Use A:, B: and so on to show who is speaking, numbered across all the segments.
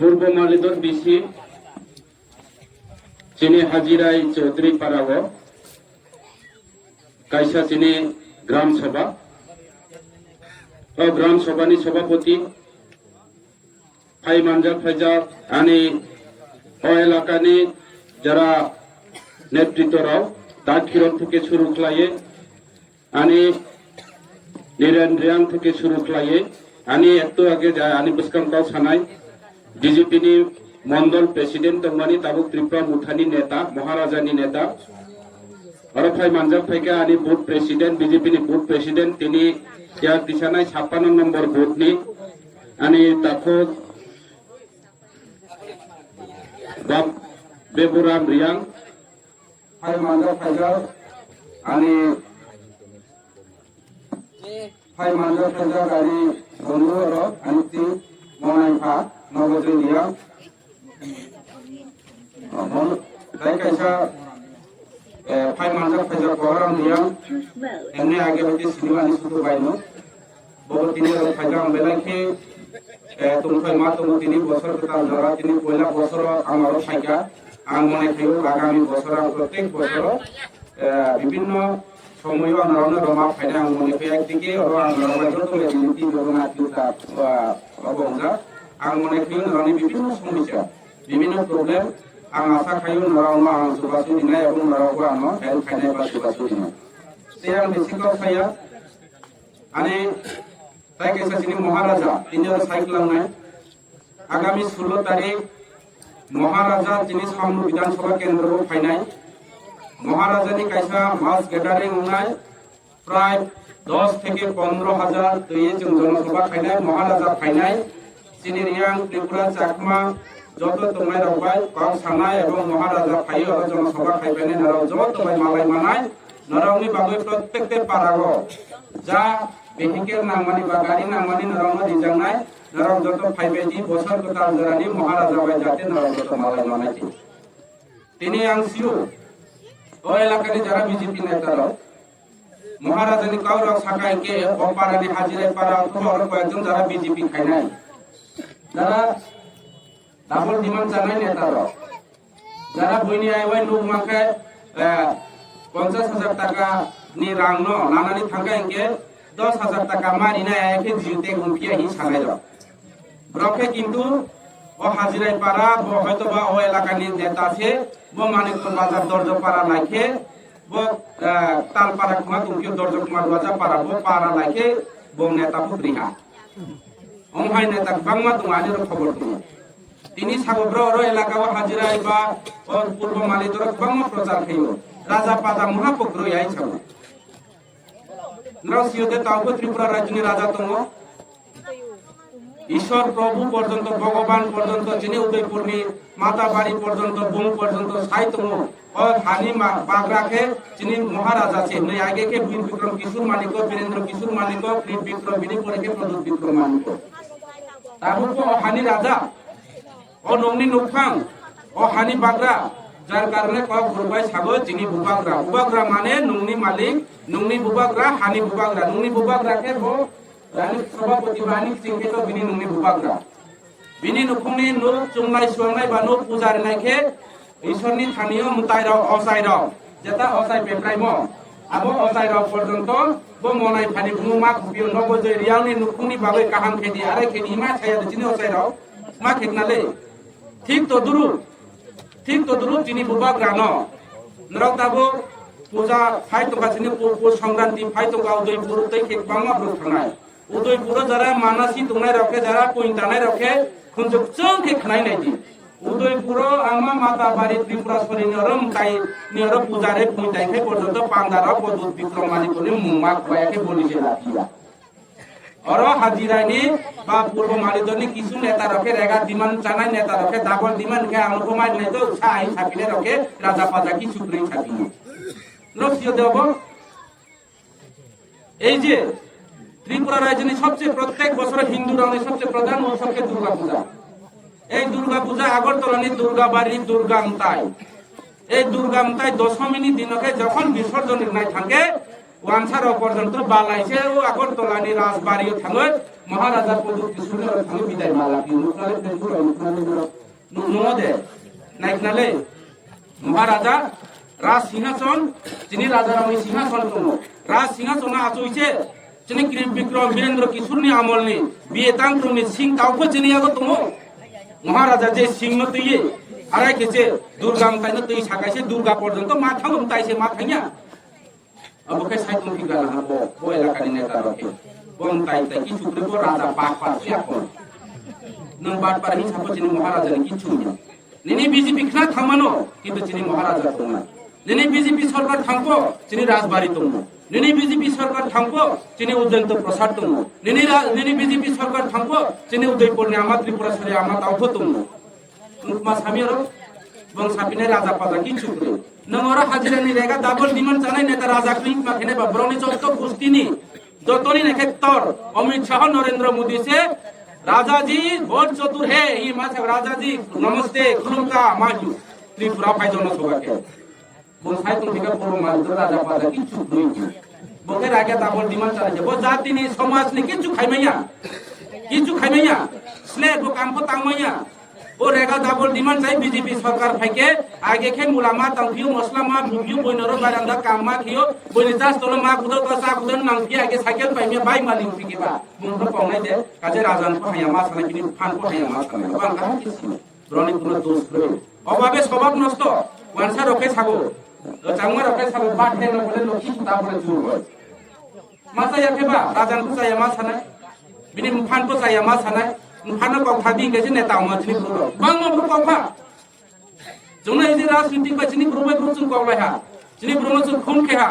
A: পূর্ব মালিদর BC চিনি হাজিরাই চৌধুরী পাড়াব কাইসা চিনি গ্রাম সভা ও গ্রাম সভানি সভাপতি ফাই মানজাক ফাইজাক আনি ও এলাকানি যারা নেতৃত্বরাও দাখিরম থেকে শুরু খাইয়ে আনি নিরেন্দ্রিয়াং থেকে শুরু খাইয়ে আনি একটু আগে যায় আনি বুসকামকাও সানাই বিজেপি নি মন্ডল প্রেসিডেন্ট দংমানি তাবুক ত্রিপুরা মুঠানি নেতা মহারাজানি নেতা আর ফাই মানজাক ফাইকে আনি বুথ প্রেসিডেন্ট বিজেপি নি বুথ প্রেসিডেন্ট তিনি ইয়ার দিশানায় 56 নম্বর বুথ নি আনি তাকো বাপ বেবুরাম রিয়াং ফাই মানজাক ফাইজাক আনি ফাই মানজাক ফাইজাক আনি বন্ধু আনি তি মনাই ফা নগদে রিয়াং কাইসা ফাই মানজাক ফাইজাক বরাম রিয়াং এমনি আগে হইতে সিনেমানি শুধু বাইনো বহু তিনি ফাইজাক বেলাকে তোমার মা তুমি 3 বছর তার জরা তিনি পয়লা বছর আমারও ফাইকা আং মনে থাকো আগামী বছর প্রত্যেক বছর বিভিন্ন সময় আমরা রমা ফাইনা আং মনে ফে একদিকে আর আমরা যত নীতি রমনা কিউতা অবঙ্গা আং মনে ফিউন রানি বিভিন্ন সমস্যা বিভিন্ন প্রবলেম আং আশা খাইউন নরাউমা আং সুবাসু দিনা এবং নরাউবো আনো হেল ফাইনা বা সুবাসু দিনা তে আং বেসিকও ফাইয়া আনে তাই কেসা চিনি মহারাজা তিনি সাইক্লাম নাই আগামী 16 তারিখ মহারাজা যিনি সামনু বিধানসভা কেন্দ্র ফাইনাই মহারাজানি কাইসা মাস গ্যাদারিং নাই প্রায় 10 থেকে 15,000 তৈয়ে জনসভা ফাইনাই মহারাজা ফাইনাই চিনি রিয়াং ত্রিপুরা চাকমা যত তোমায় রবাই কাউ সানাই এবং মহারাজা ফাইও জনসভা খাইবেনে নরাও যত তোমায় মালাই মানাই নরাউনি বাগৈ প্রত্যেকতে পারাগো যা ভেহিকেল নামানি বা গাড়ি নামানি নরাউনা রিজাংনাই নরাও যত ফাইবেজি বছর কথা জরানি মহারাজা বাই যাতে নরাও যত মালাই মানাইতি তিনি আংসিও ও এলাকানি যারা বিজেপি নেতারা মহারাজানি কাউরা সাকাইকে অপারানি হাজিরে পারা খবর কয়েকজন যারা বিজেপি খাই নাই যারা ডাবল ডিমান্ড জানাই নেতারা যারা বইনি আইওয়াই নুক মাখে 50,000 টাকা নি রাং ন লানানি থাকাইকে 10,000 টাকা মারি না একে জিতে গুনপিয়া হি সানাই রকে কিন্তু ও হাজিরাই পারা হয়তো বা ও এলাকানি নেতা আছে বো মানিকপুর বাজার দরজ পারা লাইকে বো তালপাড়া কুমা তুমি দরজ কুমার বাজার পারা বো পারা লাইকে বো নেতা পুত্রিহা অমহাই নেতা বাংমা তোমানি খবর তুমি তিনি সাগব্র ও এলাকা ও হাজিরাই বা ও পূর্ব মালিদর বাংমা প্রচার খাইও রাজা পাদা মহাপগ্র ইয়াই ছাগো নরসিয়তে তাওকো ত্রিপুরা রাজ্যনি রাজা তঙ্গ ঈশ্বর প্রভু পর্যন্ত ভগবান পর্যন্ত যিনি উদয়পুরনি মাতা বাড়ি পর্যন্ত বুম পর্যন্ত সাইতম ও হানি বাগরাকে যিনি মহারাজা আছে নই আগে কে বীর বিক্রম কিশোর মালিক বীরেন্দ্র কিশোর মালিক বীর বিক্রম বিনি পরে কে প্রদুত বিক্রম মালিক তারপর তো হানি রাজা ও নংনি নুফাং ও হানি বাগরা যার কারণে কক গ্রুপাই সাগো যিনি বুবাগরা বুবাগরা মানে নংনি মালিক নংনি বুবাগরা হানি বুবাগরা নংনি বুবাগরাকে ও রানী সভাপতি রানী সিংকে তো বিনি নুনি বুবাগরা বিনি নুকুনি নো চুংনাই সুংনাই বা নো পূজার নাইকে ঈশ্বরনি থানিও মুতাইরাও অসাইরাও যেটা অসাই পেপ্রাইম আবো অসাইরাও পর্যন্ত বো মনাই ফানি বুমা খুবিও নগজে রিয়ালনি নুকুনি বাবে কাহাম খেদি আরে খেদি মা ছায়া দিনি অসাইরাও মা খেকনালে ঠিক তো দুরু যিনি বুবাগরা ন নরতাবো পূজা ফাইতো কাছিনি পূর্ব সংক্রান্তি ফাইতো গাও দইপুর তৈ খেক বাংলা ব্রু থানায় উদয়পুর যারা মানাসি তোমায় রকে যারা পইন্টানায় রকে খুনজক চং কে খানাই নাইদি উদয়পুর আমা মাতা বাড়ি ত্রিপুরা সরি নরম তাই নিয়র পূজারে পইন্টাই খে পর্যন্ত পান্দারা পদুত বিক্রমানি কোনি মুমা খয়াকে বলিছে লাঠিয়া অর হাজিরানি বা পূর্ব মালিদনি কিছু নেতা রকে রেগা দিমান জানাই নেতা রকে ডাবল দিমান কে আমকমাই নাই তো ছাই ছাপিলে রকে রাজা পাজা কি চুকরি ছাপিনি নরসিয় দেব এই যে ত্রিপুরা রাজ্যে সবচেয়ে প্রত্যেক বছর হিন্দু রাজ্যের সবচেয়ে প্রধান উৎসবকে দুর্গা পূজা এই দুর্গা পূজা আগরতলানি দুর্গা বাড়ি দুর্গামতাই এই দুর্গামতাই দশমিনী দিনকে যখন বিসর্জনের নাই থাকে ওয়ানসার পর্যন্ত বালাইছে ও আগরতলানি রাজবাড়িও থাঙ্গে মহারাজা পদক কিশোরের থাঙ্গে বিদায় মালা কি নুকনালে তেজুর নুকনালে নদে নাইকনালে মহারাজা রাজ সিংহাসন যিনি রাজা রামনি সিংহাসন দङ রাজ সিংহাসনা আচইছে যিনি বিক্রম বীরেন্দ্র কিশোরনি আমলনি বিয়ে তাंत्रनि सिं दाउखौ जिनियागो दङ মহারাজা যে সিংহ তৈয়ে আড়াই কেছে দুর্গা তাইনো তৈ সাকাইছে দুর্গা পর্যন্ত মাথা তাইছে মাথাইয়া অবকে সাইতুন ফিগালা হাবো ও এলাকানি নেতা রকে বং তাই তাই কিছু করে রাজা বাট পার এখন নং বাট পার হিসাবে যিনি মহারাজা কিছু নিনি বিজেপি খনা থামানো কিন্তু যিনি মহারাজা দङ নিনি বিজেপি সরকার থামবো যিনি রাজবাড়ি দङ নিনি বিজেপি সরকার থামবো যিনি উদয়ন্ত প্রসাদ দङ নিনি বিজেপি সরকার থামবো যিনি উদয়পুরনি আমা ত্রিপুরা সরে আমা দাউখো দङ নুকমা সামিয়ারো বং সাপিনে রাজা পাজা কিছু করে নংরা হাজিরানি রেগা ডাবল ডিমান্ড জানাই নেতা রাজা ক্লিক মাখেনে বা ব্রনি চত্ত কুস্তিনি যতনি নেকেত্তর অমিত শাহ नरेंद्र मोदी से राजा जी बहुत चतुर है ये माथे राजा जी नमस्ते खुलुमका माजु त्रिपुरा फाइजन सबाके बं साइतुन थिका बरो माजु राजा पाजा किछु दुइजु बगे रागे डाबल डिमांड जानाय बो जातिनि समाजनि किछु खाइमाया स्ले बो कामखौ तांमाया ओ रेगा डाबल डिमांड जाय बीजेपी सरकार फाइके आगे खे मुलामा तांफियो मसला मा बुबियो बयनरो बारांदा काममा खियो बयनितास तोलो मा गुदो कसा गुदन नांफि आगे साइकेल पाइमे बाय मालिक फिकेबा मुंखो पावनाय दे काजे राजान को हाया मा सानाय किनि फान को हाया मा सानाय बां का किसि ब्रनि कुनो दोष रे अभाबे स्वभाव नष्ट वानसा रखे सागो चांगमा रखे सागो बाथे न बोले लखि सुता बोले जुर होय मासा याखेबा राजान को जाया मा सानाय बिनि फान को जाया मा सानाय फान को थादि गेजे नेता मथनि ब्रो बां मा ब्रो कफा जोंना इजे राजनीति बाचिनि ब्रोबाय ब्रो जों कवलायहा जिनि ब्रोनो जों खुन खेहा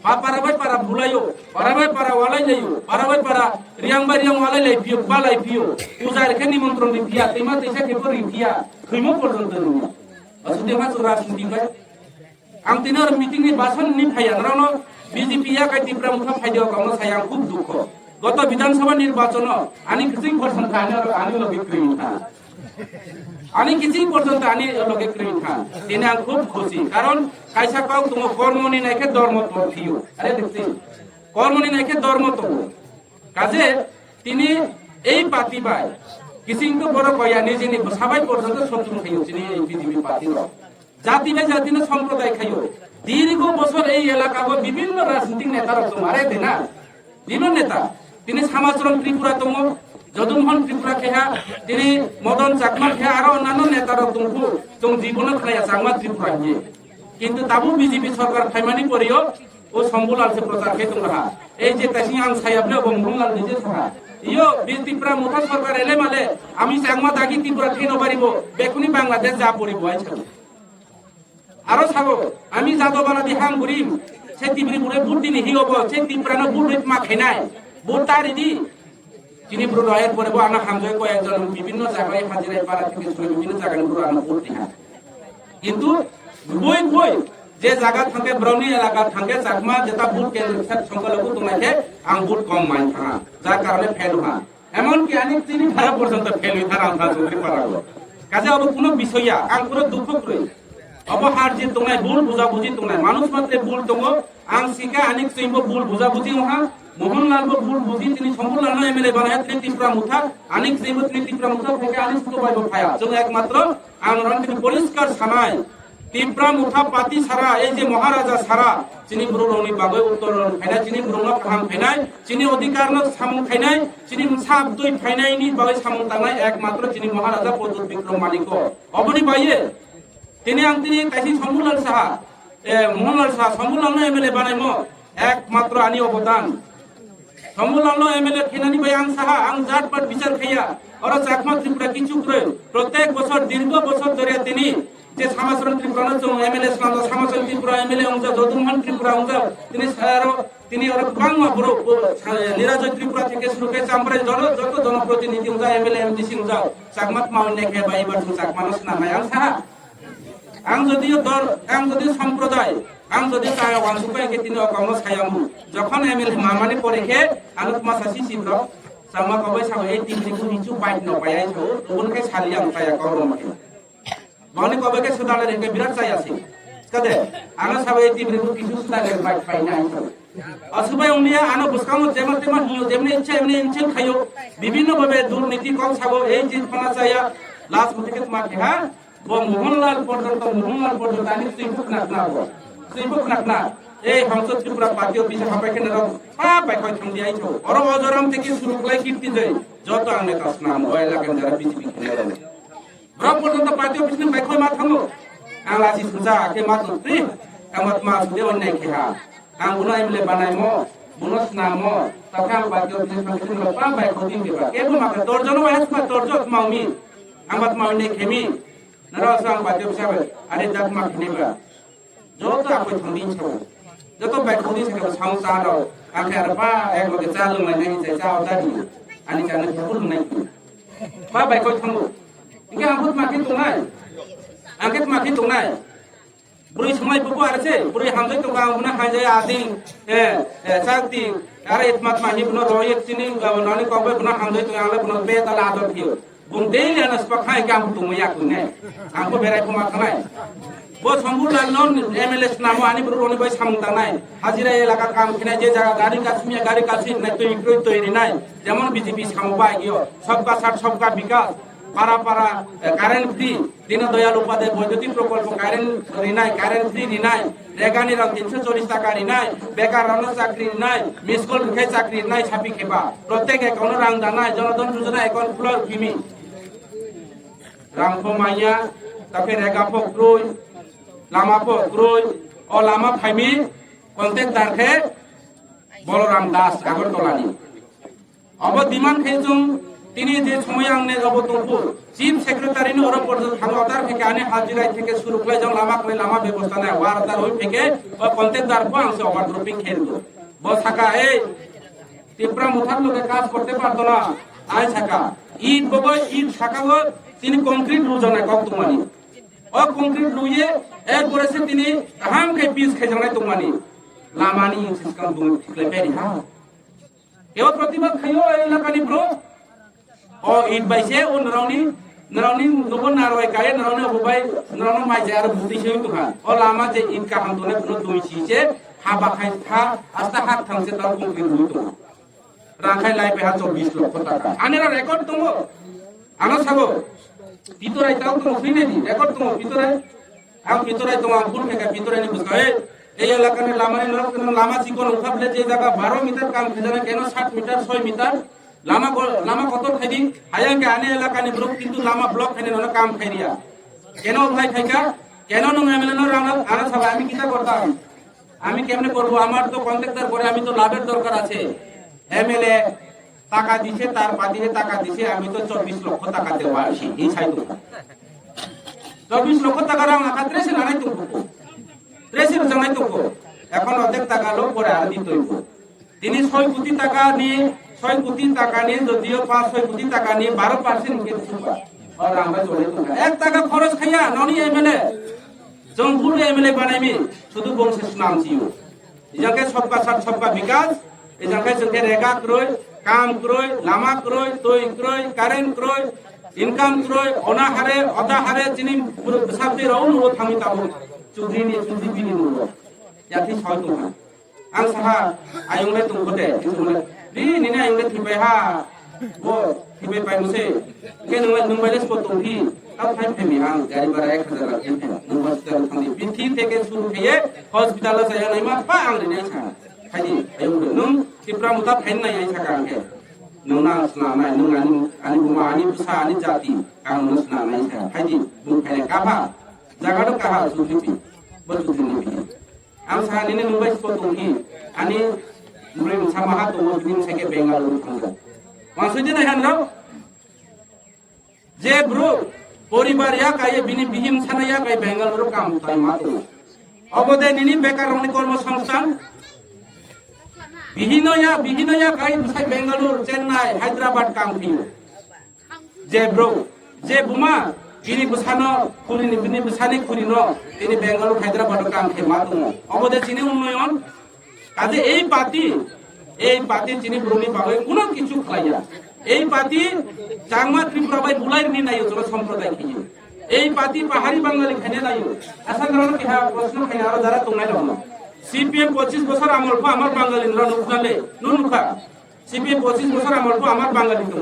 A: पाराबाय पारा भुलायो पाराबाय पारा वालाय लायो पाराबाय पारा रियांबा रियां वालाय लाई पियो बालाय पियो उजार के निमंत्रण दि पिया तेमा तैसा के पर रिया खैमो पर्यन्त दङ असुदेमा जो राजनीति बाय आं तिनर मीटिंग नि भाषण नि फाया रानो बीजेपी या काई तिप्रा मुखा फाइदियो गाउन साया खूब दुख गत विधानसभा निर्वाचन आनी किसिम पर्यन्त आनी लगे क्रिम था आनी किसिम पर्यन्त आनी लगे क्रिम था तिने आं खूब खुशी कारण कायसा काउ तुम कर्मनि नायके धर्म तो थियो अरे देखछि कर्मनि नायके धर्म तो काजे तिनी এই পাতি বাই किसिम को बड़ कया निजिनि सबाई पर्यन्त शत्रु खाइयो तिनी এই बीजेपी पार्टी জাতি বাই জাতি না সম্প্রদায় খাইयो দীর্ঘ বছর এই এলাকাগো বিভিন্ন রাজনৈতিক নেতারা তোমারে দেনা বিভিন্ন নেতা তিনি সমাজরম ত্রিপুরা দङ যদুমোহন ত্রিপুরা খেহা তিনি মদন চাকমা খেহা আর অন্যান্য নেতারা দङবো जों জীবন খায়া চাকমা ত্রিপুরা নিয়ে কিন্তু তাবু বিজেপি সরকার ফাইমানি পরিও ও সম্বুলালসে প্রচার কে দङরা এই যে তাসি আং সায়াবলে বংভুংলাল নিজে থাকা ইয়ো ত্রিপুরা মুঠা সরকার এলে মালে আমি চাকমা দাগি ত্রিপুরা খেনো পারিব বেকুনি বাংলাদেশ যা পড়িব আইছা আরো ছাগো আমি যাদবানা দিহাং গুরিম সে তিবরি বুড়ে বুড়দিনি হিগব সে ত্রিপুরানো বুড়িত মা খেনাই বুড়তারিদি যিনি ব্রো রয়ের পরে বো আনা হামজয় কয়েকজন বিভিন্ন জায়গায় হাজিরাই পাড়া থেকে শুনে বিভিন্ন জায়গায় ব্রো আনা বুড়তি হ্যাঁ কিন্তু বই বই যে জায়গা থাকে ব্রনি এলাকা থাকে চাকমা যেটা বুট কেন্দ্র সংখ্যালঘু তোমাকে আং বুট কম মাইন থাকা যার কারণে ফেল হা এমনকি আনি তিনি ধারা পর্যন্ত ফেল হই থাকা আমরা চৌধুরী পাড়াগো কাজে অব কোনো বিষয়া আং পুরো দুঃখ করি অবহার যে তোমায় ভুল বুঝাবুঝি তোমায় মানুষ মাত্রে ভুল দङ আং সিকা আনিক সইবো ভুল বুঝাবুঝি ওহা মোহনলালবো ভুল বুঝি তিনি সম্পূর্ণ এমএলএ বানায় তিনি ত্রিপুরা মুঠা আনিক সইবো তিনি ত্রিপুরা মুঠা থেকে আনিক তো পাইবো ফায়া जों একমাত্র আং রন্তি পরিষ্কার সানায় ত্রিপুরা মুঠা পাতি সারা এই যে মহারাজা সারা যিনি ব্রুরনি বাগৈ উত্তরন ফাইনাই যিনি ব্রুনো ফাহাম ফাইনাই যিনি অধিকারন সামুং ফাইনাই যিনি সাব দুই ফাইনাইনি বাগৈ সামুং তানাই একমাত্র যিনি মহারাজা পদ্মত বিক্রম মালিক অবনি বাইয়ে তিনি আং তিনি কাইসি সম্বুলাল সাহা মোহনলাল সাহা সম্বুলাল এমএলএ বানাইমো একমাত্র আনি অবদান সম্বুলাল এমএলএ খেনানি বাই আং সাহা আং জাতপাত বিচার খাইয়া আর চাকমা ত্রিপুরা কিছু করে প্রত্যেক বছর দীর্ঘ বছর ধরে তিনি যে সমাজরণ ত্রিপুরা जों এমএলএ সামা সমাজরণ ত্রিপুরা এমএলএ অংজা যদুমোহন ত্রিপুরা অংজা তিনি আর বাংলা বড় নিরাজয় ত্রিপুরা থেকে শুরু করে চামড়ায় যত জনপ্রতিনিধি অংজা এমএলএ এমডিসি অংজা চাকমাত মাউনে কে বাই বার চাকমানস নামায় আং সাহা आं যদি সম্প্রদায় आं যদি তা ওয়ানসুকাই কে তিনি অকাউনো ছায়ামু যখন এমএলএ মামানি পরেখে আনুক মাসাসি সিব্র সামা কবাই সাব এই তিন দিকু নিচু বাইট ন পায়াই তো উনকে ছালি আং পায়া কওরো মাকে বনি কবাকে সুদালে রেকে বিরাট চাই আছে কাদে আনা সাব এই তিন দিকু কিছু সুদালে বাইট পাই না असुबाय उनिया आनो बुसकामो जेमा तेमा हियो जेमने इच्छा एमने इच्छा खायो विभिन्न भाবে দুর্নীতি কম ছাবো এই যে ফনা চাইয়া লাস্ট মুটিকে তোমা খেহা ও মোহনলাল পর্যন্ত আনি তুইবুক নাকনা এই সংসদ ত্রিপুরা পার্টি অফিসে হাপাইকে না পা পাইখাই থামদি আইছো অর অজরাম থেকে শুরু করে কীর্তি জয় যত আনে কাজ নাম ওই এলাকার যারা বিজেপি খেলে দেবে ব্রহ্ম পর্যন্ত পার্টি অফিসে বাইখাই মা থামো আলাসি সুজা কে মা তুই কামত মা সুদে অন্যায় খেহা ang unay mele banay mo bunos na mo takang bagyo pinagpapit mo pa bay koding di ba kaya maka torjo no ayos ma torjo maumi ang bat mauni kemi naraw sang bagyo sabe are dat ma khini ba joto akoy thangdin chho joto bay koding sa sang sa ro ang kaya pa ek mag chalung mai nahi chai chao ta di ani kana khul nai pa bay koy thangu inge ambut ma kin tunai angket ma kin tunai Buri semai buku arce, buri hamzai tukang guna hanjai ading, sakti, are itmat mahi guna royek sini, nani kau guna hamzai tukang le guna beta lador kiyo. Bungdei lian aspakai kamu tumu yakune, aku berai pemakanai. Bos sambula non MLS namo ani buru roni boy samtanai, hajira elaka kamu kena je jaga gari kasih naik tu ikut tu ini naik, zaman BJP samubai kiyo, sabka sat sabka bikas. পারা current free Deendayal Upadhyay বৈদ্যুতিক প্রকল্প current free Rinnai রেগা নিরাম 340 টাকা Rinnai বেকার রণ চাকরি Rinnai missed call রেখে চাকরি Rinnai ছাপি খেবা প্রত্যেক account রাং দানাই জনধন যোজনা account floor কিমি রামফো মাইয়া তাকে রেগা ফক্রুই লামা ফক্রুই ও লামা ফাইমি কন্টেক্ট দারখে বলরাম দাস আগরতলানি অবদিমান খেজুং তিনি যে সময় আংনে অবতঙ্কুর চিফ সেক্রেটারি নি ওরা পর্যন্ত থাঙ্গাতার থেকে আনে হাজিরাই থেকে শুরু করে যখন লামা ব্যবস্থা নেয় ওয়ারদার ওই থেকে ও কন্টেক্টদার কো আংশে ওভার ড্রপিং খেলতো বসাকা এই ত্রিপুরা মুথার লোকে কাজ করতে পারতো না আই ছাকা ইট বগয় ইট ছাকাগো তিনি কংক্রিট রুজনায় কক তোমানি ও কংক্রিট রুইয়ে এরপরে সে তিনি হামকে পিস খেজনায় তোমানি লামানি সিস্টেম দুম ঠিকলে পেরি হা কেউ প্রতিবাদ খাইও এই এলাকানি bro o it by se on narauni nubon naroi kaya narauni obai narauni mai jar budi se tu ha o lama je it ka ham tone bro dui si se ha ba khai tha asta hat thang se tar kum kin tu rakhai lai pe ha 24 লক্ষ টাকা anera record tumo ano sago pitorai tau tumo free ni record tumo pitorai am pitorai tumo ampun ke pitorai ni buska এই এলাকার লামা চিকন উঠাবলে যে জায়গা 12 metre কাম খেজানা কেন 60 metre 6 metre Lama কত খাইদি হায়াকে আনে এলাকা নি ব্লক কিন্তু লামা ব্লক খাইনে নন কাম খাইরিয়া কেন ভাই খাইকা কেন নং এমএলএ নর আনা সব আমি কিটা করতাম আমি কেমনে করব আমার তো কন্ট্রাক্টর করে আমি তো লাভের দরকার আছে এমএলএ টাকা দিছে তার পাদিয়ে টাকা দিছে আমি তো 24 লক্ষ টাকা দেব আসি এই ছাই তো 24 লক্ষ টাকা রাং আকাত্রে সে নাই তো ত্রেসির জানাই তো এখন অর্ধেক টাকা লোক পরে আর দিতে হইব তিনি 6 কোটি টাকা নিয়ে 6 কোটি টাকা নিয়ে যদিও 5-6 কোটি টাকা নিয়ে 12% কে দিবা আর আমরা চলে তো 1 টাকা খরচ খাইয়া ননি এমএলএ জঙ্গুল এমএলএ বানাইমি শুধু বংশের নাম ছিল ইজাকে সবকা সাথ সবকা বিকাশ ইজাকে সঙ্গে রেগা ক্রয় কাম ক্রয় লামা ক্রয় তৈ ক্রয় কারেন্ট ক্রয় ইনকাম ক্রয় অনাহারে অদাহারে যিনি সাথে রাউন ও থামি তাবো চুদ্রিনি বিনি নুরো জাতি ছয় তো আং Saha আয়ংলে তুমকতে ri ni na yung thibai ha bo thibai pai muse ke nung bales ko tumhi tab thai phemi hang gari bara 1000 lakh thai nung hospital thang di pinthi theke shuru khiye hospital sa ya nai ma pa ang ni nai cha khai ayung nung tipra muta phain nai ai cha kang ke nung na sna nai nung ani buma ani bisa ani jati kang nung sna nai cha khai di bung khai ka ba jaga do ka ha su thi bo su thi ni ang sa ni nung bales ko tumhi ani mulai sama hat umur bin seke Bengaluru thangga maksudnya na han raw je bro poribar ya kay bini bihim sana ya kay Bengaluru kam tay matu obode nini bekar roni kormo samstan bihino ya kay sai Bengaluru Chennai Hyderabad kam thiyo je bro je buma bini busano kurini bini busani kurino ini Bengaluru Hyderabad kam the matu obode chini unnoyon কাজে এই পাতি চিনি ব্রনি পাবে কোনো কিছু খাইয়া এই পাতি চাংমা ত্রিপুরা বাই বুলাই নি নাই জল সম্প্রদায় কি এই পাতি পাহাড়ি বাঙালি খানে নাই আশা করো কি প্রশ্ন খাই আর যারা তোমরা লম সিপিএম 25 বছর আমল কো আমার বাঙালি নুনালে নুনুখা সিপিএম 25 বছর আমল কো আমার বাঙালি তো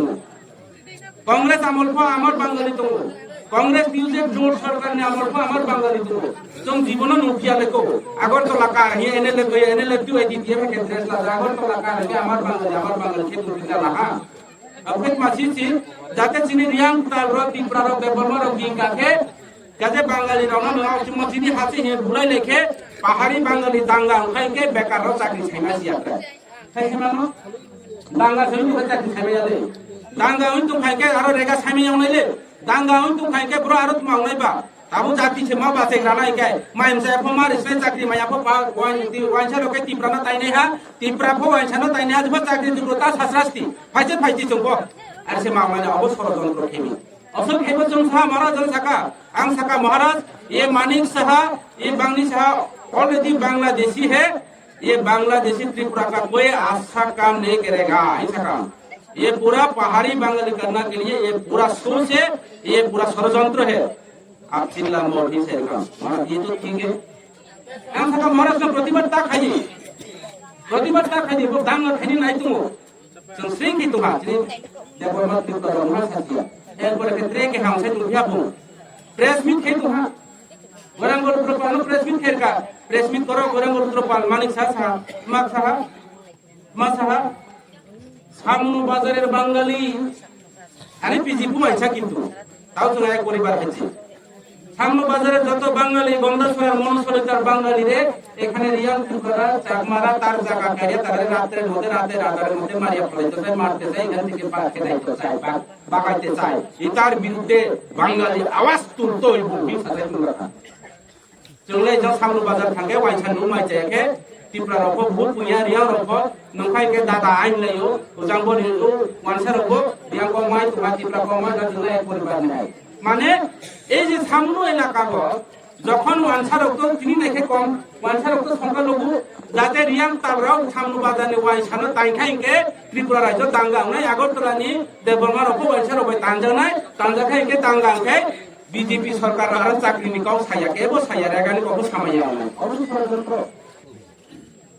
A: কংগ্রেস আমল কো আমার বাঙালি তো কংগ্রেস নিউজে জোট সরকার নে আমল কো আমার বাঙালি তো जों जीवन नुकिया लेको আগরতলা का ये एनएलए टू एडी दिए में केंद्र ला আগরতলা का के আমার বাঙালি के तुमका लहा अफेक मासी सी जाते चिनी रियांग ताल रो तिपरा रो बेबलमा रो गिंगा के जाते बांगाली रावना न मसिदी हासि हे भुलाई लेखे पाहाड़ी बांगाली दांगा उखाइ के बेकार रो चाकरी छैमा सियाफ्रा छैमा न दांगा छैन को चाकरी छैमा याले दांगा उन तुम खाइ के आरो रेगा छैमा याउनाइले दांगा उन तुम खाइ के ब्रो आरो तुम आउनाइ बा ताबु जाति से मा बासे ग्रानाइ के माइमसे फमार इसने चाकरी माया फो वाइनसा लोके तिप्राना ताइने हा तिप्रा फो वाइनसा न ताइने हा जब चाकरी दुरता सासरास्ति फाइसे जोंबो आर से मामाने अब षড়যন্ত্র खेमी असल खेबो जों सा महाराज जों साका आं साका महाराज ये मानिक साहा ये बांगनी साहा ऑलरेडी बांग्लादेशी है ये बांग्लादेशी त्रिपुरा का कोई अच्छा काम नहीं करेगा ऐसा काम ये पूरा पहाड़ी बांगाली करने के लिए ये पूरा सोच है ये पूरा षড়যন্ত্র है आप चिल्ला मोदी से काम महाराज ये तो ठीक है आं साका महाराज का प्रतिबद्धता खाई वो दांग खाई नहीं तुम जों स्रिंग की तुहा देखो मत क्यों करो ना साथिया एक बार के ट्रे के हम से तुम क्या बोल प्रेस मीट खे तुहा गोरंगोल प्रोपाल प्रेस मीट खेर का प्रेस मीट करो गोरंगोल प्रोपाल मानिक साहा मा साहा सामनु बाजारेर बांगाली आरे पिजी बुमाइछा किन्तु ताও जों एक পরিবার হয়েছে সামনু বাজারে যত বাঙালি গন্ডাছড়ার মনসরিতার বাঙালি রে এখানে রিয়াল করা চাকমারা তার জায়গা কারিয়া তাদের রাতের মধ্যে মারিয়া ফলাইতেছে মারতেছে এখান থেকে পাচ্ছে দাইতে চায় বাগাইতে চায় এটার বিরুদ্ধে বাঙালি আওয়াজ তুলতে হইব বিসাতে তোমরা जोंले जों सामनु बाजार थांगे वाइसान नु माइजायाखे तिप्रा रखो भूत पुया रिया रखो नंखाय के दादा आइन लयो उजांबो रियो वानसा रखो रिया को माइ तुमा तिप्रा को माइ जोंले एक परिवार নাই মানে এই যে সামনু এলাকা গো যখন ওয়ানসা রক্ত চিনি নাইকে কম ওয়ানসা রক্ত সংখ্যালঘু যাতে রিয়াং তাবরাও সামনু বাজারে ওয়াইসানো তাইখাইকে ত্রিপুরা রাজ্য দাঙ্গাংনাই আগরতলানি দেববর্মা রকো ওয়াইসা রবাই তানজাখাইকে দাঙ্গাংখাই बीजेपी सरकार आरो चाकरी निकाउ सायाके बो सायारे गानि को सामाया अबो षড়যন্ত্র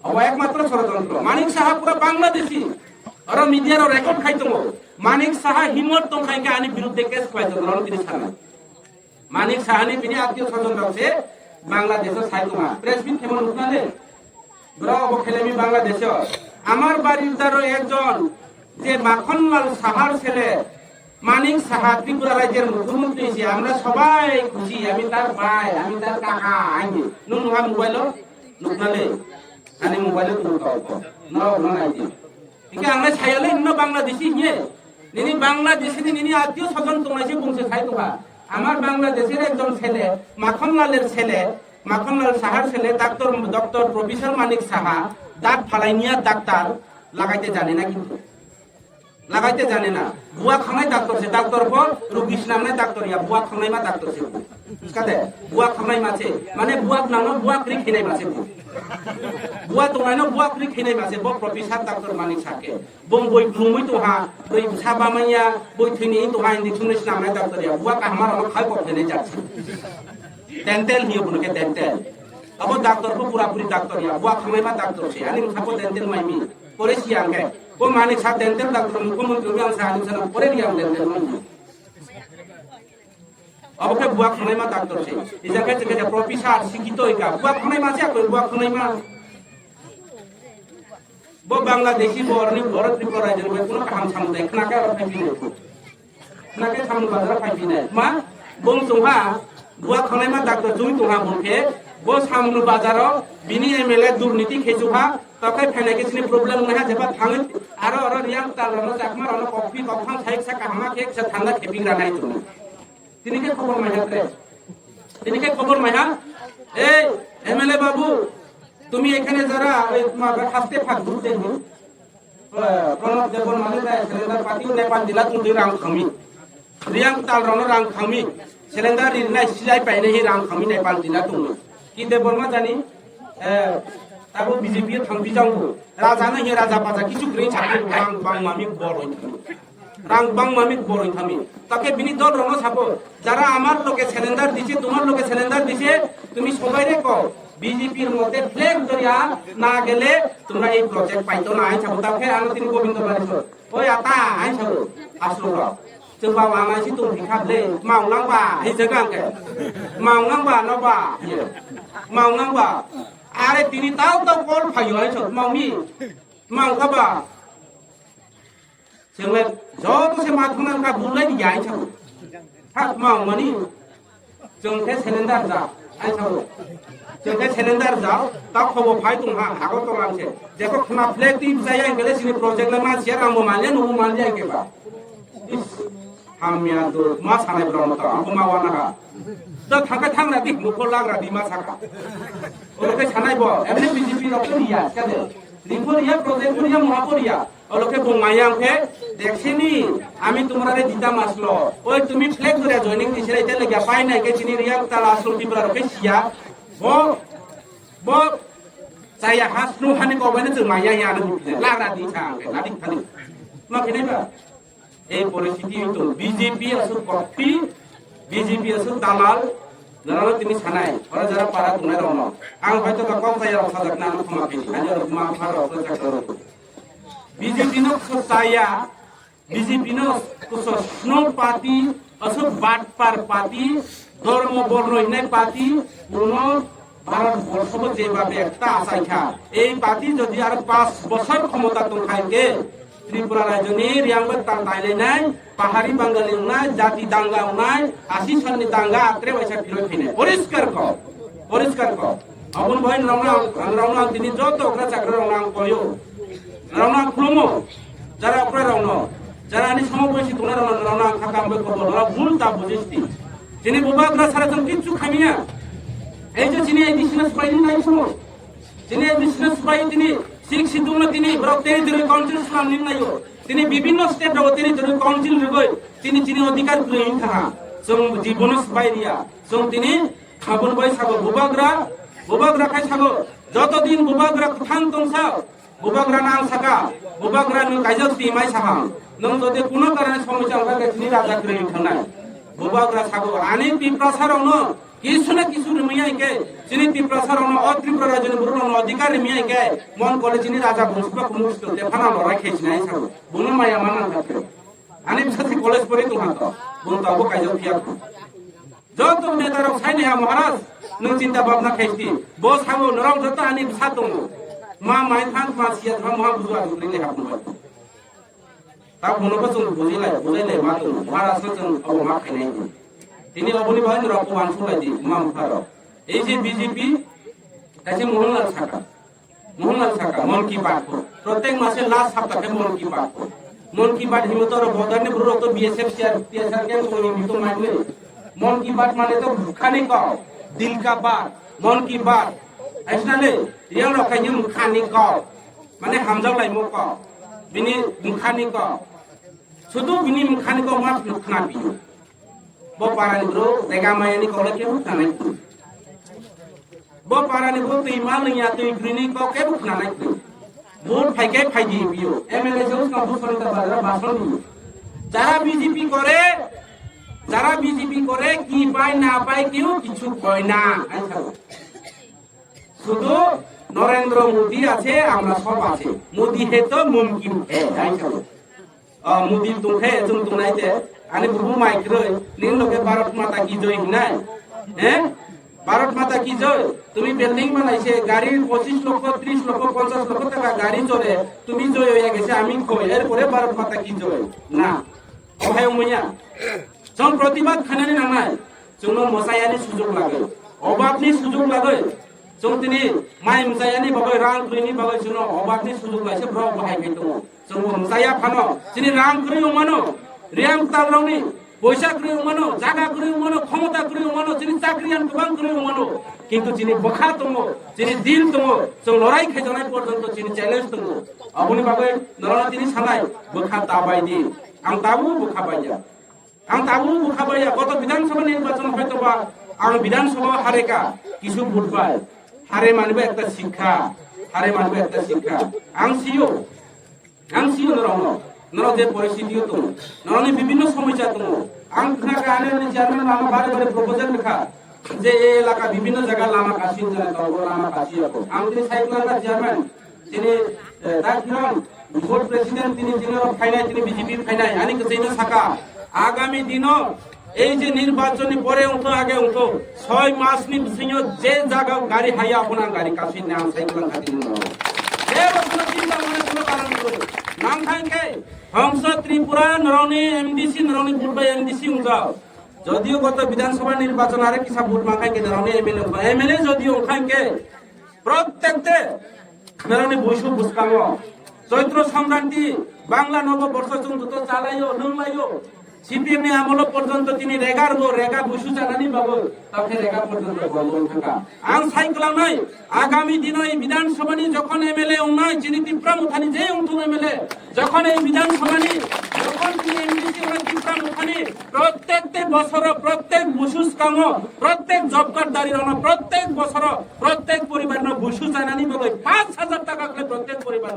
A: अब एकमात्र षড়যন্ত্র मानिक साहा पूरा बांग्लादेशी और मीडिया रो रेकर्ड खाइतमो मानिक साहा हिम्मत तो खाइके आनि विरुद्ध केस खाइतो रणनीति सामने मानिक साहा नि बिनि आत्मीय षড়যন্ত্র से बांग्लादेश साइतमा प्रेस मिट केमन उठनाले ब्रा अब खेलेमी बांग्लादेश আমার বাড়ির দারো একজন যে মাখনলাল সাহার ছেলে মানিক সাহা ত্রিপুরা রাজ্যের মুখ্যমন্ত্রী হয়েছে আমরা সবাই খুশি আমি তার ভাই আমি তার কাকা আইনি নুনহা মোবাইল নুকনালে আনি মোবাইল নুকাও নাইজি ঠিক আছে আমরা ছায়ালে ইন্ন বাংলাদেশি নিয়ে নিনি বাংলাদেশি নিনি আত্মীয় স্বজন তোমরাইছে বংশে খাই তোমরা আমার বাংলাদেশের একজন ছেলে মাখনলালের ছেলে মাখনলাল সাহার ছেলে ডক্টর প্রফেসর মানিক সাহা দাঁত ফালাইনিয়া ডাক্তার লাগাইতে জানে না কিন্তু লাগাইতে জানে না বুয়া খানাই ডাক্তার সে ডাক্তার পর রুগীর নামে ডাক্তার ইয়া বুয়া খানাই মা ডাক্তার সে কাতে বুয়া খানাই মাছে মানে বুয়া নানো বুয়া ক্রি খিনাই মাছে বুয়া তোনানো বুয়া ক্রি খিনাই মাছে ব প্রফেসর ডাক্তার মানিক সাকে বং বই ব্লুমই তো হা বই সাবামাইয়া বই থিনি তো হা ইনজেকশনের নামে ডাক্তার ইয়া বুয়া কা আমার খাই পড়তে যাচ্ছে টেন্টেল হিও বুনকে টেন্টেল अब डाक्टर को पूरा पूरी डाक्टर या बुआ खानाई मा डाक्टर से आनी खापो टेंटेल माइमी परे सियांगे वो मानिक सा टेंटेल डाक्टर मुख्यमंत्री में अंसा आनी सना परे रिया टेंटेल माइमी अब के बुआ खानाई मा डाक्टर से इजा के जगह प्रोफेसर शिक्षित होइका बुआ खानाई मा से कोई बुआ खानाई मा वो बांग्लादेशी बोरनी भारत त्रिपुरा राज्य में कोनो काम साम देखना के और फाइबी देखो ना के सामने बाजार फाइबी ने मा बों तुहा बुआ खानाई मा डाक्टर जुई तुहा बुके वो सामनु बाजारो बिनी एमएलए दुर्नीति खेजुहा तके फेने किसने प्रॉब्लम नहा जेबा थांग आरो रियां तालनो जाकमार अन कॉफी कफां साइक सा कामा केक सा थांगा खेपिं रानाय तुम तिनिके खबर मायहात्रे तिनिके खबर मायहा ए एमएलए बाबू তুমি এখানে যারা হাসতে ফাঁক ঘুরতে হো প্রণব দেবন মানে সিলিন্ডার পাতি নেপাল জেলা তুমি রাং খামি রিয়াং তালরনো রাং খামি সিলিন্ডার ইরনাই সিলাই পাইনে হি রাং খামি নেপাল জেলা তুমি কি দেবর্মা জানি তারপর বিজেপি থামবি যাও রাজা না হে রাজা পাজা কিছু গ্রে ছাড়ে রাং বাং মামি বড় রাং বাং মামি বড় থামি তাকে বিনি দল রণ ছাপো যারা আমার লোকে সিলিন্ডার দিছে তোমার লোকে সিলিন্ডার দিছে তুমি সবাইরে কও বিজেপির মধ্যে ফ্লেগ ধরিয়া না গেলে তোমরা এই প্রজেক্ট পাইতো না আইন ছাবো তাকে আমি তিনি গোবিন্দ বাড়িছ ওই আতা আইন ছাবো আসলো जों बाव आमासि दं फिखाबले मावनांबा हे जगांके मावनांबा नबा मावनांबा आरे तिनि ताव ताव कल फायो आइ सब मावनि मावखाबा जोंले जतसे माथुनांका बुलाय दिया आइ सब थाक मावमानि जोंथे सिलिन्डार जा आइ सब जोंथे सिलिन्डार जा ताव खबर फाय दंहा हागो तलांसे जेको खना फ्लेग ति जाय आंगले सिनि प्रोजेक्ट ला मानसिया रामो मानले नु मानले आंकेबा hamia tu mas hanai berapa tak aku mawan nak tak thangkat thang nanti mukul lang nanti mas haka orang ke hanai bo emne BJP nak dia kan report ইয়া প্রজেক্ট ইয়া মহাপুর ইয়া ওলোকে বঙ্গায়াং ফে দেখছিনি আমি তোমরা রে দিতা মাসলো ওই তুমি ফ্লেগ ধরে জয়েনিং দিছিলে এটা লাগা পাই নাই কে চিনি রিয়া তালা আসল টিপরা রকে সিয়া বো বো saya has nu hani ko bene jeng maya ya na bukti la ra di chang ke la di khani ma khine ba এই পরিস্থিতি তো বিজেপি আসু কপি বিজেপি আসু দালাল যারা তিনি ছানাই ওরা যারা পারা তুনে রনো আং হয়তো তো কম যায় সাজাক না ক্ষমা পেনি আজ মা ফারো প্রচার করো বিজেপি নো সসায়া বিজেপি নো কুসো স্নো পার্টি আসু বাটপার পার্টি ধর্ম বর্ণ নাই পার্টি কোন ভারত বর্ষ যেভাবে একটা আশাইখা এই পার্টি যদি আর 5 বছর ক্ষমতা তো খাইকে ত্রিপুরা রাজ্যনি রিয়াংবত তাইলে নাই পাহাড়ি বাঙালি নাই জাতি দাঙ্গা নাই 80 সন্নি দাঙ্গা আত্রে পয়সা ফিরে ফিনে পরিষ্কার কর আপন ভাই রাউনা তিনি যত ওকরা চাকরি রাউনা কয়ো রাউনা খুলমো যারা ওকরা রাউনা যারা আনি সমবয়সী তোমরা রাউনা খাকা আমবে খবর ওরা ভুল তা বুঝিসতি তিনি বুবাকরা সারা জন কিচ্ছু খামিয়া এই যে তিনি এই বিজনেস পাইনি নাই সময় তিনি এই বিজনেস পাই তিনি সিং সিদ্ধুনা তিনি টেরিটরি কাউন্সিল সাম নির্ণয় তিনি বিভিন্ন স্টেট র টেরিটরি কাউন্সিল রগই তিনি অধিকার গ্রহণ থাকা जों জীবনস বাইরিয়া जों তিনি খাবন বাই সাগো বুবাগ্রা খাই সাগো যতদিন বুবাগ্রা থাং তংসা বুবাগ্রা নাং সাকা বুবাগ্রা নি কাইজক তি মাই সাহা নং যদি কোন কারণে সমস্যা হবে তিনি রাজা গ্রহণ থানাই বুবাগ্রা সাগো আনি পিপ্রাসারনো কিছু না কিছু মিয়াইকে যিনি ত্রিপ্রাসারণ অত্রিপুরা রাজ্যের বুরন অধিকার মিয়াইকে মন করে যিনি রাজা বংশবা কুমুষ্ট দেখানা লড়াই খেয়েছি নাই সাগো বুনো মায়া মানা থাকে আনি সাথে কলেজ পড়ে তোমার তো বুনো তাবো কাইজক ফিয়া যত নেতারা সাইনে হা মহারাজ নং চিন্তা ভাবনা খেয়েছি বস হাবো নরম যত আনি সাত দङ মা মাই থান মা সিয়া থান মহা বুঝা দুলিলে হাবনো তা বুনোবো जों বুঝাইলাই মা দङ মহারাজ जों অব মা খাইনাই তিনি অবনি ভাই রকমান ফুলাইদি মাম ফারো এই যে বিজেপি কাছে মোহনলাল ছাকা মন কি বাত প্রত্যেক মাসে লাস্ট সপ্তাহে মন কি বাত হিমতর বদানে বুড়ো তো বিএসএফ টিএসআর কে কোনি মিতো মাইলে মন কি বাত মানে তো খানি কও দিল কা বাত মন কি বাত আইসনালে রিয়াং রখাইনি মুখানি কও মানে হামজাও লাইমো কও বিনি মুখানি কও শুধু বিনি মুখানি কও মা মুখনা bio bo parani bro tega mayani ko leke hutna nai bo parani bro tui malnya tui grini ko ke hutna nai vote ফাইকে ফাইজি বিও এমএলএ জোস না ভূষণ বাজার ভাষণ যারা বিজেপি করে কি পায় না পায় কেউ কিছু কয় না শুধু নরেন্দ্র মোদি আছে আমরা সব আছে মোদি হে তো মুমকিন হে মোদি তুমহে जों তুনাইতে আনি বুবু মাইক্রো নিন লোকে ভারত মাতা কি জয় নাই হ্যাঁ ভারত মাতা কি জয় তুমি বিল্ডিং বানাইছে গাড়ি 25 লক্ষ 30 লক্ষ 50 লক্ষ টাকা গাড়ি চলে তুমি জয় হয়ে গেছে আমি কই এরপরে ভারত মাতা কি জয় না অভায় মুয়া जों প্রতিবাদ খানানি নামাই जों মসায়ানি সুযোগ লাগে অভাবনি সুযোগ লাগে जों তিনি মাই মসায়ানি বাবা রাং কইনি বাবা जों অভাবনি সুযোগ লাইছে ব্র বাহাই খাইতো जों মসায়া ফানো তিনি রাং করি মানো রিয়াং তালরাউনি পয়সা করি মানো জায়গা করি মানো ক্ষমতা করি মানো যিনি চাকরিয়ান গোবাং করি মানো কিন্তু যিনি বখা দङ যিনি দিল দङ जों লড়াই খাইজানাই পর্যন্ত যিনি চ্যালেঞ্জ দङ আপনি বাবা নরনা তিনি সানাই বখা তাবাইদি আং তাবু বখা বাইয়া গত বিধানসভা নির্বাচন হয়তোবা আং বিধানসভা হারেকা কিছু ভোট পায় হারে মানবে একটা শিক্ষা আং সিও নরম যে পরিস্থিতিও দङ নরনি বিভিন্ন সমস্যা দङ আং খানা কানে চেয়ারম্যান নাম বারে বারে প্রপোজাল লেখা যে এই এলাকা বিভিন্ন জায়গায় লামা কাশি জানে তো লামা কাশি আছে আমাদের সাইকেলের চেয়ারম্যান তিনি তারপর ভোট প্রেসিডেন্ট তিনি ফাইনাল তিনি বিজেপি ফাইনাল আনি কিছু থাকা আগামী দিনও এই যে নির্বাচনী পরে উঠো আগে উঠো 6 মাস নি সিংহ যে জায়গা গাড়ি হাইয়া আপনার গাড়ি কাশি নাম সাইকেল খাতি এ বছর চিন্তা মনে কোনো কারণ করে নাম খাইকে হংস ত্রিপুরা নরনি এমডিসি নরনি পূর্ব এমডিসি উঠাও যদিও গত বিধানসভা নির্বাচন আরে কিসা ভোট মাখাইকে নরনি এমএলএ যদিও খাইকে প্রত্যেকতে নরনি বৈশু বুসকামো চৈত্র সংক্রান্তি বাংলা নববর্ষ চন্দ্র চালাইও নংলাইও সিপিএম আমল পর্যন্ত তিনি রেগা বসু জানানি বাবু তাকে রেগা পর্যন্ত বন্ধন থাকা আং সাইকেলা নাই আগামী দিনে এই বিধানসভানি যখন এমএলএ উন্নয় যিনি ত্রিপুরা মুখানি যে উন্নয় এমএলএ যখন এই বিধানসভানি যখন তিনি এমডিসি হন ত্রিপুরা মুখানি প্রত্যেকটি বছর প্রত্যেক বসুস কাম প্রত্যেক জব কার্ড দাঁড়ি রন প্রত্যেক বছর প্রত্যেক পরিবার বসু জানানি বাবু 5,000 টাকা করে প্রত্যেক পরিবার